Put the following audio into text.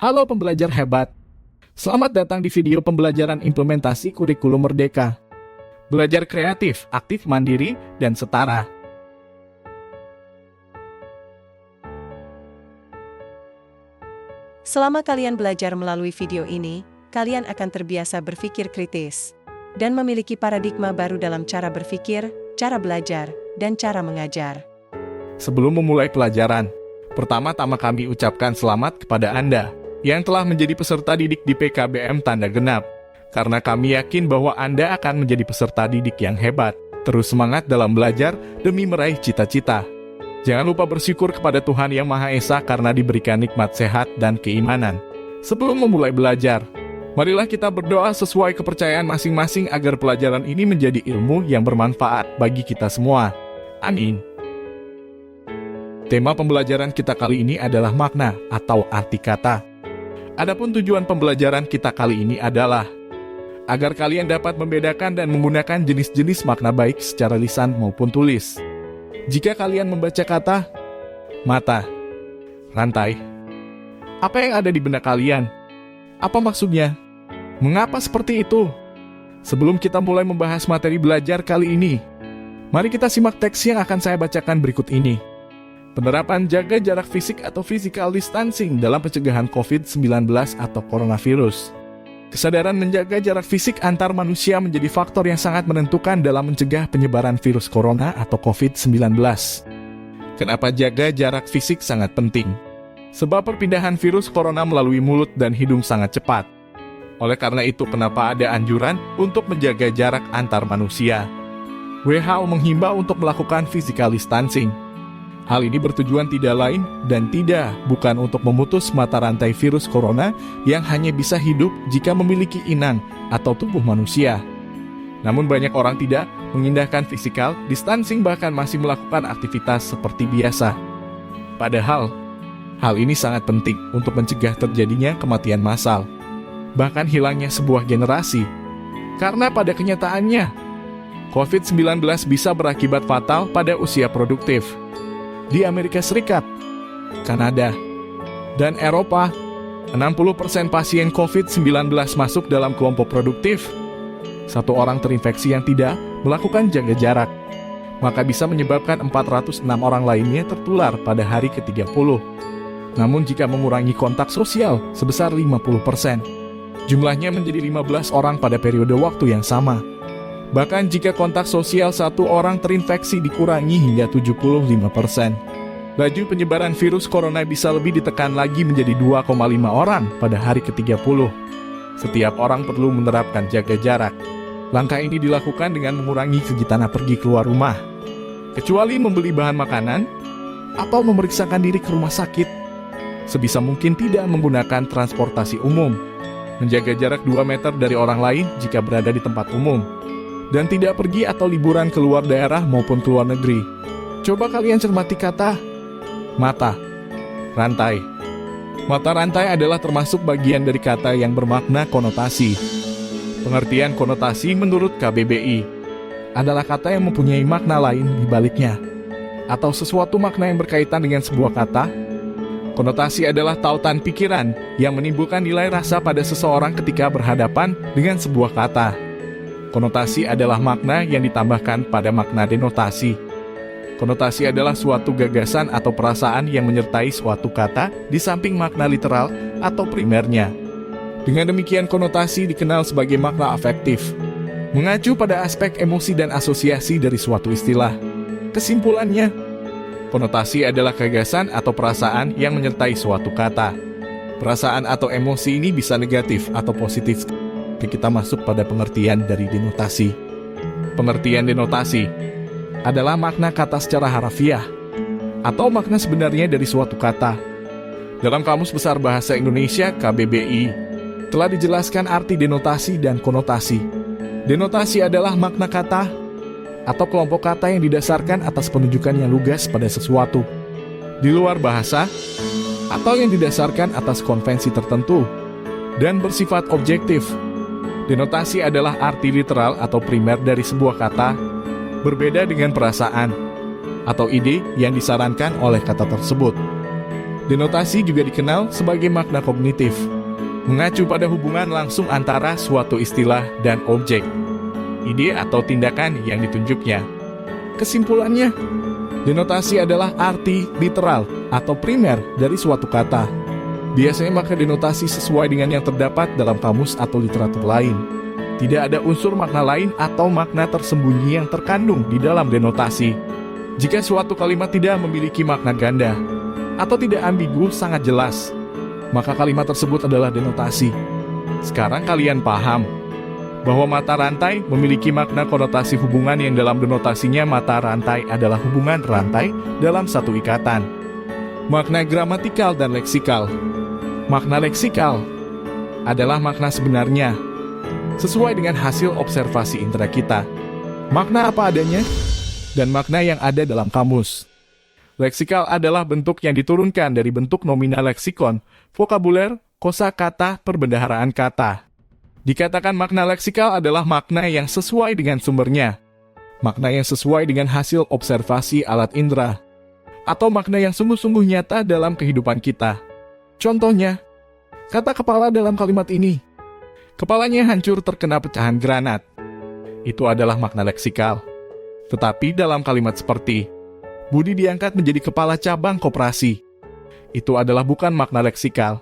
Halo pembelajar hebat. Selamat datang di video pembelajaran implementasi kurikulum Merdeka. Belajar kreatif, aktif, mandiri, dan setara. Selama kalian belajar melalui video ini, kalian akan terbiasa berpikir kritis dan memiliki paradigma baru dalam cara berpikir, cara belajar, dan cara mengajar. Sebelum memulai pelajaran, pertama-tama kami ucapkan selamat kepada Anda yang telah menjadi peserta didik di PKBM Tanda Genap. Karena kami yakin bahwa Anda akan menjadi peserta didik yang hebat, terus semangat dalam belajar demi meraih cita-cita. Jangan lupa bersyukur kepada Tuhan Yang Maha Esa karena diberikan nikmat sehat dan keimanan. Sebelum memulai belajar, marilah kita berdoa sesuai kepercayaan masing-masing agar pelajaran ini menjadi ilmu yang bermanfaat bagi kita semua. Amin. Tema pembelajaran kita kali ini adalah makna atau arti kata. Adapun tujuan pembelajaran kita kali ini adalah agar kalian dapat membedakan dan menggunakan jenis-jenis makna baik secara lisan maupun tulis. Jika kalian membaca kata mata, rantai, apa yang ada di benak kalian? Apa maksudnya? Mengapa seperti itu? Sebelum kita mulai membahas materi belajar kali ini, mari kita simak teks yang akan saya bacakan berikut ini. Penerapan jaga jarak fisik atau physical distancing dalam pencegahan COVID-19 atau coronavirus. Kesadaran menjaga jarak fisik antar manusia menjadi faktor yang sangat menentukan dalam mencegah penyebaran virus corona atau COVID-19. Kenapa jaga jarak fisik sangat penting? Sebab perpindahan virus corona melalui mulut dan hidung sangat cepat. Oleh karena itu, kenapa ada anjuran untuk menjaga jarak antar manusia? WHO menghimbau untuk melakukan physical distancing. Hal ini bertujuan tidak lain dan bukan untuk memutus mata rantai virus corona yang hanya bisa hidup jika memiliki inang atau tubuh manusia. Namun banyak orang tidak mengindahkan physical distancing, bahkan masih melakukan aktivitas seperti biasa. Padahal, hal ini sangat penting untuk mencegah terjadinya kematian massal, bahkan hilangnya sebuah generasi. Karena pada kenyataannya, COVID-19 bisa berakibat fatal pada usia produktif. Di Amerika Serikat, Kanada, dan Eropa, 60% pasien COVID-19 masuk dalam kelompok produktif. Satu orang terinfeksi yang tidak melakukan jaga jarak, maka bisa menyebabkan 406 orang lainnya tertular pada hari ke-30. Namun jika mengurangi kontak sosial sebesar 50%, jumlahnya menjadi 15 orang pada periode waktu yang sama. Bahkan jika kontak sosial satu orang terinfeksi dikurangi hingga 75%, laju penyebaran virus corona bisa lebih ditekan lagi menjadi 2,5 orang pada hari ke-30. Setiap orang perlu menerapkan jaga jarak. Langkah ini dilakukan dengan mengurangi kegiatan pergi keluar rumah, kecuali membeli bahan makanan atau memeriksakan diri ke rumah sakit. Sebisa mungkin tidak menggunakan transportasi umum, menjaga jarak 2 meter dari orang lain jika berada di tempat umum, dan tidak pergi atau liburan ke luar daerah maupun ke luar negeri. Coba kalian cermati kata mata, rantai. Mata rantai adalah termasuk bagian dari kata yang bermakna konotasi. Pengertian konotasi menurut KBBI adalah kata yang mempunyai makna lain di baliknya, atau sesuatu makna yang berkaitan dengan sebuah kata. Konotasi adalah tautan pikiran yang menimbulkan nilai rasa pada seseorang ketika berhadapan dengan sebuah kata. Konotasi adalah makna yang ditambahkan pada makna denotasi. Konotasi adalah suatu gagasan atau perasaan yang menyertai suatu kata di samping makna literal atau primernya. Dengan demikian, konotasi dikenal sebagai makna afektif, mengacu pada aspek emosi dan asosiasi dari suatu istilah. Kesimpulannya, konotasi adalah gagasan atau perasaan yang menyertai suatu kata. Perasaan atau emosi ini bisa negatif atau positif. Kita masuk pada pengertian dari denotasi. Pengertian denotasi adalah makna kata secara harafiah atau makna sebenarnya dari suatu kata. Dalam Kamus Besar Bahasa Indonesia KBBI telah dijelaskan arti denotasi dan konotasi. Denotasi adalah makna kata atau kelompok kata yang didasarkan atas penunjukan yang lugas pada sesuatu di luar bahasa, atau yang didasarkan atas konvensi tertentu dan bersifat objektif. Denotasi adalah arti literal atau primer dari sebuah kata, berbeda dengan perasaan atau ide yang disarankan oleh kata tersebut. Denotasi juga dikenal sebagai makna kognitif, mengacu pada hubungan langsung antara suatu istilah dan objek, ide atau tindakan yang ditunjuknya. Kesimpulannya, denotasi adalah arti literal atau primer dari suatu kata. Biasanya makna denotasi sesuai dengan yang terdapat dalam kamus atau literatur lain. Tidak ada unsur makna lain atau makna tersembunyi yang terkandung di dalam denotasi. Jika suatu kalimat tidak memiliki makna ganda atau tidak ambigu sangat jelas, maka kalimat tersebut adalah denotasi. Sekarang kalian paham bahwa mata rantai memiliki makna konotasi hubungan yang dalam denotasinya mata rantai adalah hubungan rantai dalam satu ikatan. Makna gramatikal dan leksikal. Makna leksikal adalah makna sebenarnya, sesuai dengan hasil observasi indera kita. Makna apa adanya, dan makna yang ada dalam kamus. Leksikal adalah bentuk yang diturunkan dari bentuk nominal leksikon, vokabuler, kosakata, perbendaharaan kata. Dikatakan makna leksikal adalah makna yang sesuai dengan sumbernya, makna yang sesuai dengan hasil observasi alat indera, atau makna yang sungguh-sungguh nyata dalam kehidupan kita. Contohnya, kata kepala dalam kalimat ini. Kepalanya hancur terkena pecahan granat. Itu adalah makna leksikal. Tetapi dalam kalimat seperti, Budi diangkat menjadi kepala cabang koperasi. Itu adalah bukan makna leksikal.